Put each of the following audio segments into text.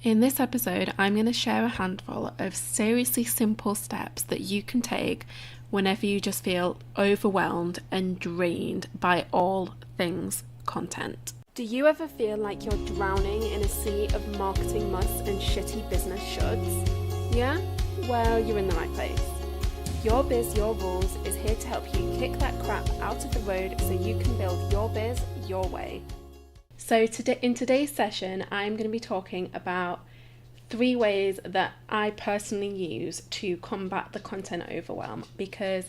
In this episode, I'm going to share a handful of seriously simple steps that you can take whenever you just feel overwhelmed and drained by all things content. Do you ever feel like you're drowning in a sea of marketing musts and shitty business shoulds? Yeah? Well, you're in the right place. Your Biz, Your Rules is here to help you kick that crap out of the road so you can build your biz your way. So in today's session, I'm going to be talking about 3 ways that I personally use to combat the content overwhelm, because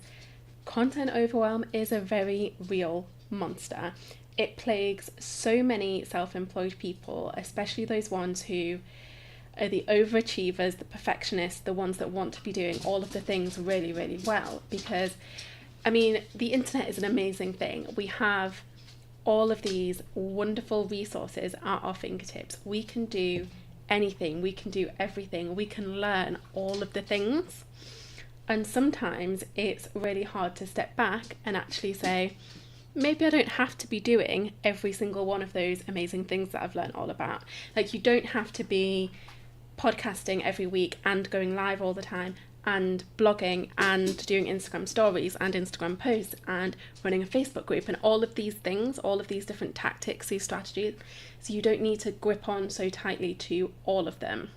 content overwhelm is a very real monster. It plagues so many self-employed people, especially those ones who are the overachievers, the perfectionists, the ones that want to be doing all of the things really, really well. Because, the internet is an amazing thing. We have all of these wonderful resources at our fingertips. We can do anything, we can do everything, we can learn all of the things. And sometimes it's really hard to step back and actually say, maybe I don't have to be doing every single one of those amazing things that I've learned all about. Like, you don't have to be podcasting every week and going live all the time and blogging and doing Instagram stories and Instagram posts and running a Facebook group and all of these things, all of these different tactics, these strategies. So you don't need to grip on so tightly to all of them.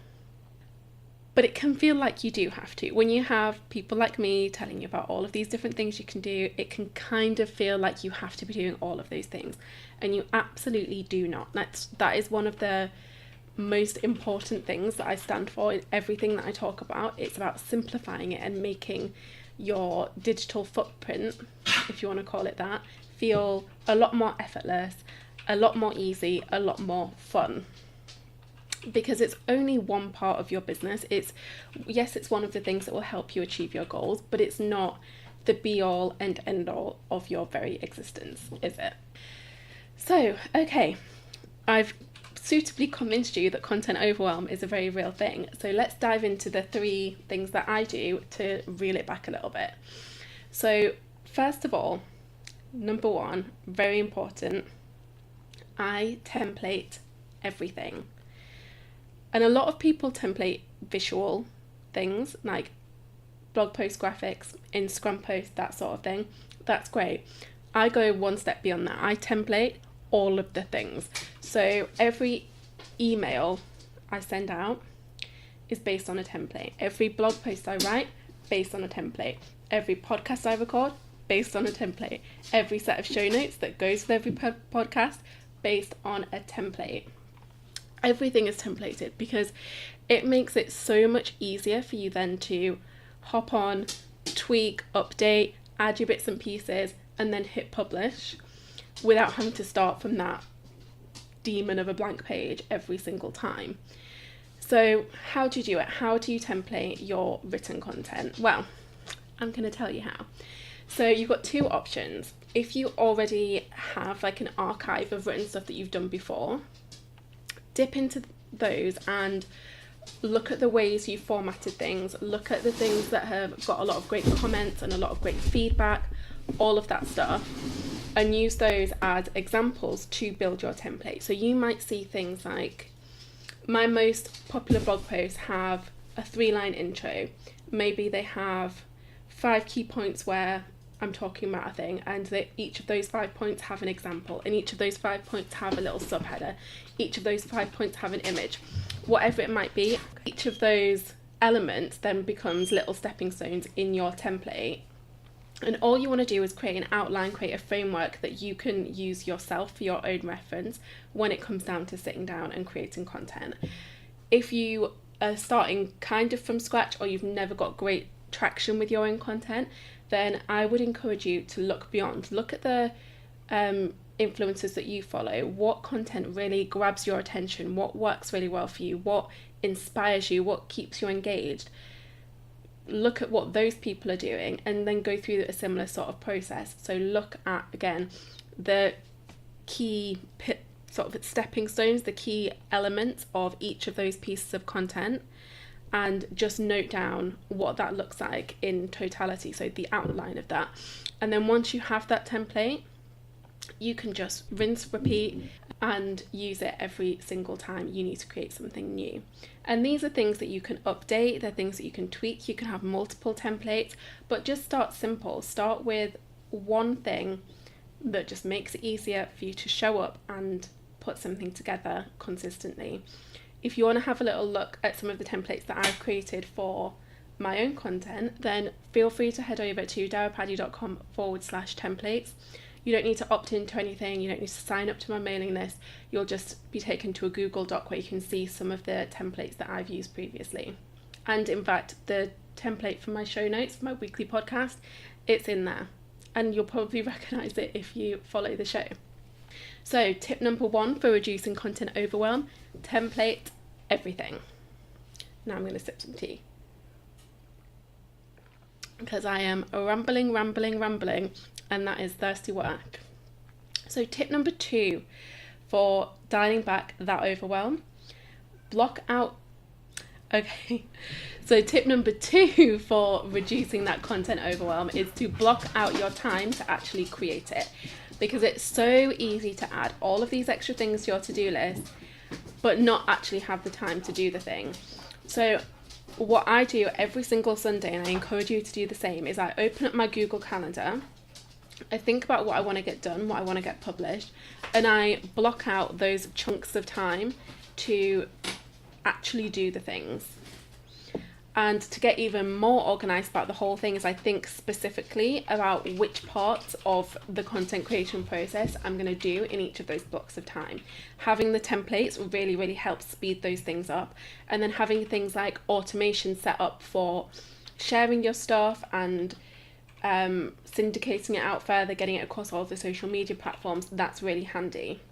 But it can feel like you do have to. When you have people like me telling you about all of these different things you can do, it can kind of feel like you have to be doing all of those things. And you absolutely do not. That is one of the most important things that I stand for in everything that I talk about. It's about simplifying it and making your digital footprint, if you want to call it that, feel a lot more effortless, a lot more easy, a lot more fun. Because it's only one part of your business. It's one of the things that will help you achieve your goals, but it's not the be all and end all of your very existence, is it? So, okay, I've suitably convinced you that content overwhelm is a very real thing. So let's dive into the 3 things that I do to reel it back a little bit. So first of all, number 1, very important, I template everything. And a lot of people template visual things like blog post graphics, Instagram posts, that sort of thing. That's great. I go one step beyond that. I template all of the things. So every email I send out is based on a template. Every blog post I write, based on a template. Every podcast I record, based on a template. Every set of show notes that goes with every podcast, based on a template. Everything is templated because it makes it so much easier for you then to hop on, tweak, update, add your bits and pieces, and then hit publish without having to start from that demon of a blank page every single time. So how do you do it? How do you template your written content? Well, I'm going to tell you how. So you've got 2 options. If you already have like an archive of written stuff that you've done before, dip into those and look at the ways you formatted things, look at the things that have got a lot of great comments and a lot of great feedback, all of that stuff, and use those as examples to build your template. So you might see things like, my most popular blog posts have a 3-line intro. Maybe they have 5 key points where I'm talking about a thing, and each of those 5 points have an example, and each of those 5 points have a little subheader. Each of those 5 points have an image. Whatever it might be, each of those elements then becomes little stepping stones in your template. And all you want to do is create an outline, create a framework that you can use yourself for your own reference when it comes down to sitting down and creating content. If you are starting kind of from scratch, or you've never got great traction with your own content, then I would encourage you to look beyond. Look at the influencers that you follow. What content really grabs your attention? What works really well for you? What inspires you? What keeps you engaged? Look at what those people are doing and then go through a similar sort of process. So look at, again, the key sort of stepping stones, the key elements of each of those pieces of content, and just note down what that looks like in totality, so the outline of that. And then once you have that template, you can just rinse, repeat, and use it every single time you need to create something new. And these are things that you can update, they're things that you can tweak, you can have multiple templates, but just start simple. Start with one thing that just makes it easier for you to show up and put something together consistently. If you want to have a little look at some of the templates that I've created for my own content, then feel free to head over to darapaddy.com/templates. You don't need to opt into anything, you don't need to sign up to my mailing list, you'll just be taken to a Google Doc where you can see some of the templates that I've used previously. And in fact, the template for my show notes for my weekly podcast, it's in there. And you'll probably recognise it if you follow the show. So tip number 1 for reducing content overwhelm, template everything. Now I'm going to sip some tea, because I am rambling, and that is thirsty work. So tip number 2 for dialing back that overwhelm, block out. Okay, so tip number 2 for reducing that content overwhelm is to block out your time to actually create it, because it's so easy to add all of these extra things to your to-do list but not actually have the time to do the thing. So what I do every single Sunday, and I encourage you to do the same, is I open up my Google Calendar, I think about what I want to get done, what I want to get published, and I block out those chunks of time to actually do the things. And to get even more organised about the whole thing is I think specifically about which parts of the content creation process I'm going to do in each of those blocks of time. Having the templates really helps speed those things up. And then having things like automation set up for sharing your stuff and syndicating it out further, getting it across all the social media platforms, that's really handy.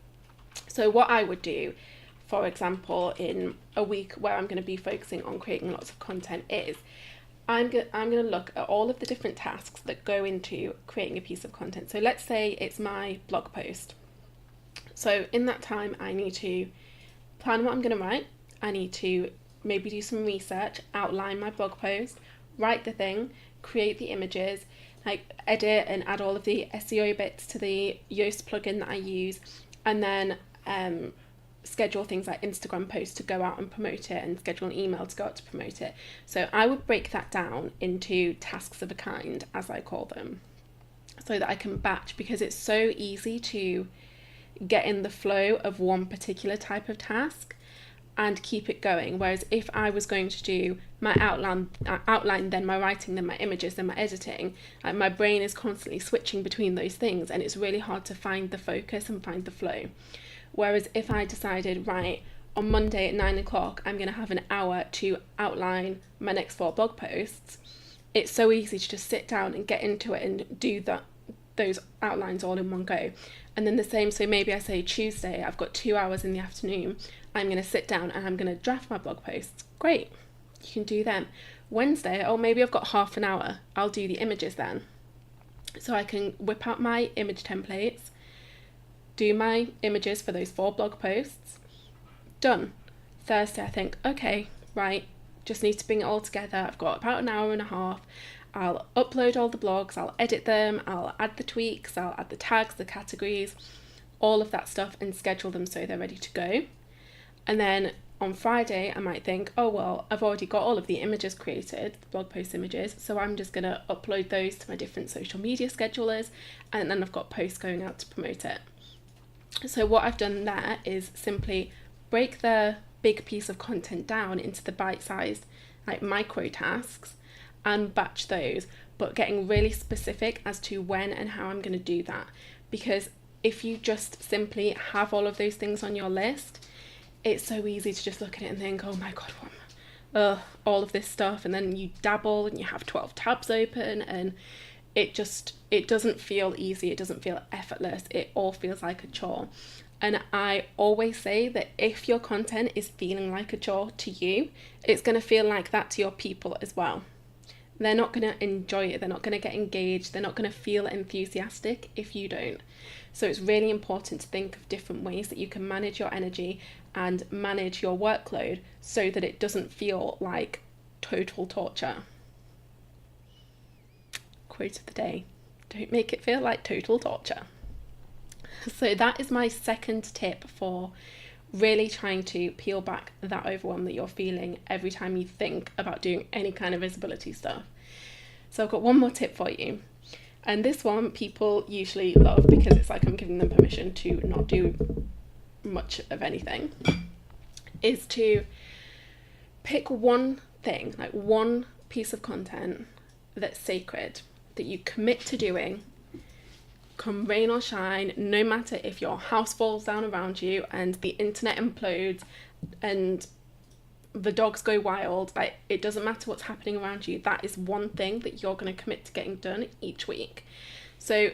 So what I would do, for example, in a week where I'm going to be focusing on creating lots of content, is I'm going to look at all of the different tasks that go into creating a piece of content. So let's say it's my blog post. So in that time, I need to plan what I'm going to write. I need to maybe do some research, outline my blog post, write the thing, create the images, like edit and add all of the SEO bits to the Yoast plugin that I use, and then schedule things like Instagram posts to go out and promote it, and schedule an email to go out to promote it. So I would break that down into tasks of a kind, as I call them, so that I can batch, because it's so easy to get in the flow of one particular type of task and keep it going. Whereas if I was going to do my outline, then my writing, then my images, then my editing, my brain is constantly switching between those things, and it's really hard to find the focus and find the flow. Whereas if I decided, right, on Monday at 9 o'clock, I'm going to have an hour to outline my next 4 blog posts, it's so easy to just sit down and get into it and do those outlines all in one go. And then the same, so maybe I say Tuesday, I've got 2 hours in the afternoon, I'm going to sit down and I'm going to draft my blog posts. Great, you can do them. Wednesday, or maybe I've got half an hour, I'll do the images then. So I can whip out my image templates, do my images for those 4 blog posts, done. Thursday I think, okay, right, just need to bring it all together. I've got about an hour and a half. I'll upload all the blogs, I'll edit them, I'll add the tweaks, I'll add the tags, the categories, all of that stuff, and schedule them so they're ready to go. And then on Friday I might think, oh well, I've already got all of the images created, the blog post images, so I'm just going to upload those to my different social media schedulers, and then I've got posts going out to promote it. So what I've done there is simply break the big piece of content down into the bite-sized, like, micro tasks and batch those, but getting really specific as to when and how I'm going to do that. Because if you just simply have all of those things on your list, it's so easy to just look at it and think, oh my god, all of this stuff, and then you dabble and you have 12 tabs open, and it doesn't feel easy, it doesn't feel effortless, it all feels like a chore. And I always say that if your content is feeling like a chore to you, it's going to feel like that to your people as well. They're not going to enjoy it, they're not going to get engaged, they're not going to feel enthusiastic if you don't. So it's really important to think of different ways that you can manage your energy and manage your workload so that it doesn't feel like total torture. Quote of the day: don't make it feel like total torture. So that is my second tip for really trying to peel back that overwhelm that you're feeling every time you think about doing any kind of visibility stuff. So I've got one more tip for you. And this one people usually love because it's like I'm giving them permission to not do much of anything, is to pick one thing, like one piece of content that's sacred, that you commit to doing, come rain or shine, no matter if your house falls down around you and the internet implodes and the dogs go wild, like it doesn't matter what's happening around you, that is one thing that you're going to commit to getting done each week. So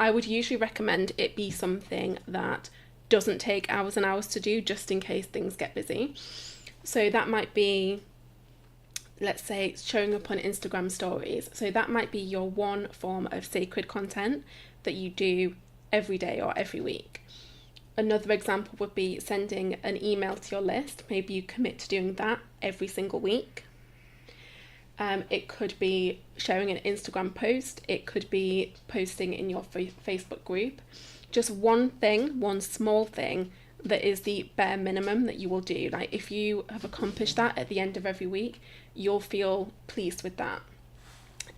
I would usually recommend it be something that doesn't take hours and hours to do, just in case things get busy. So that might be, let's say, showing up on Instagram stories. So that might be your one form of sacred content that you do every day or every week. Another example would be sending an email to your list. Maybe you commit to doing that every single week. It could be sharing an Instagram post. It could be posting in your Facebook group. Just one thing, one small thing that is the bare minimum that you will do. Like if you have accomplished that at the end of every week, you'll feel pleased with that.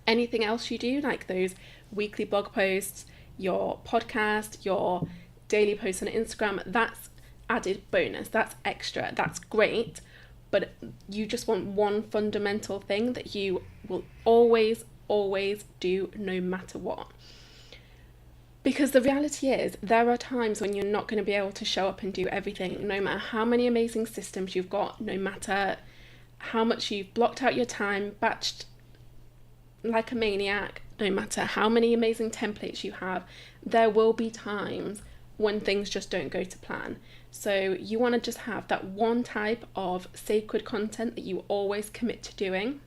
Anything else you do, like those weekly blog posts, your podcast, your daily posts on Instagram, that's added bonus, that's extra, that's great, but you just want one fundamental thing that you will always do no matter what. Because the reality is, there are times when you're not going to be able to show up and do everything, no matter how many amazing systems you've got, no matter how much you've blocked out your time, batched like a maniac, no matter how many amazing templates you have, there will be times when things just don't go to plan. So you want to just have that one type of sacred content that you always commit to doing,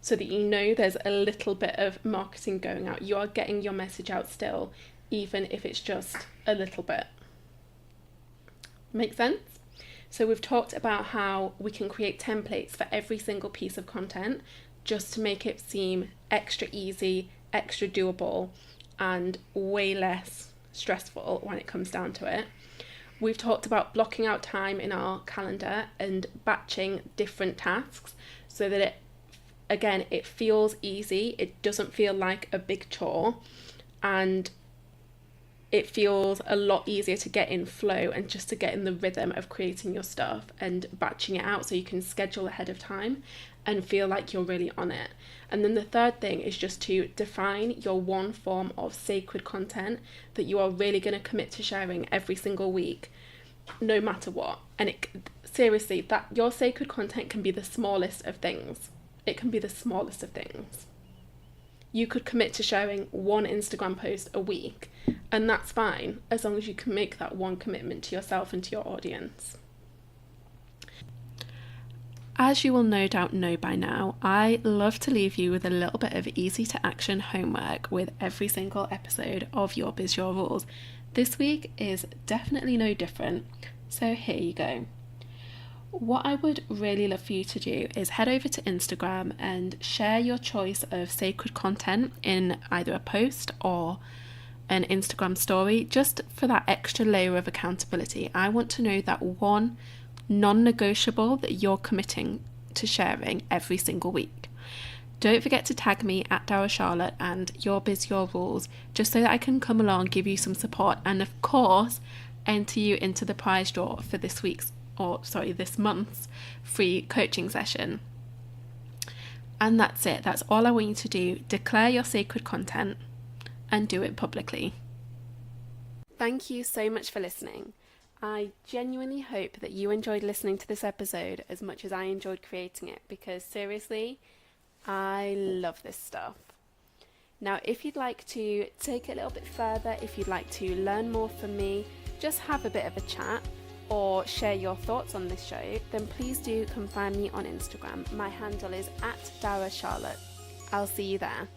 so that you know there's a little bit of marketing going out. You are getting your message out still, even if it's just a little bit. Make sense? So we've talked about how we can create templates for every single piece of content just to make it seem extra easy, extra doable, and way less stressful when it comes down to it. We've talked about blocking out time in our calendar and batching different tasks so that it feels easy, it doesn't feel like a big chore, and it feels a lot easier to get in flow and just to get in the rhythm of creating your stuff and batching it out so you can schedule ahead of time and feel like you're really on it. And then the third thing is just to define your one form of sacred content that you are really going to commit to sharing every single week, no matter what. And seriously, that your sacred content can be the smallest of things. It can be the smallest of things. You could commit to sharing one Instagram post a week, and that's fine, as long as you can make that one commitment to yourself and to your audience. As you will no doubt know by now, I love to leave you with a little bit of easy to action homework with every single episode of Your Biz, Your Rules. This week is definitely no different, so here you go. What I would really love for you to do is head over to Instagram and share your choice of sacred content in either a post or an Instagram story, just for that extra layer of accountability. I want to know that one non-negotiable that you're committing to sharing every single week. Don't forget to tag me at Dara Charlotte and Your Biz, Your Rules, just so that I can come along, give you some support, and of course enter you into the prize draw for this month's free coaching session. And that's it. That's all I want you to do. Declare your sacred content and do it publicly. Thank you so much for listening. I genuinely hope that you enjoyed listening to this episode as much as I enjoyed creating it, because seriously, I love this stuff. Now, if you'd like to take it a little bit further, if you'd like to learn more from me, just have a bit of a chat, or share your thoughts on this show, then please do come find me on Instagram. My handle is @Dara Charlotte. I'll see you there.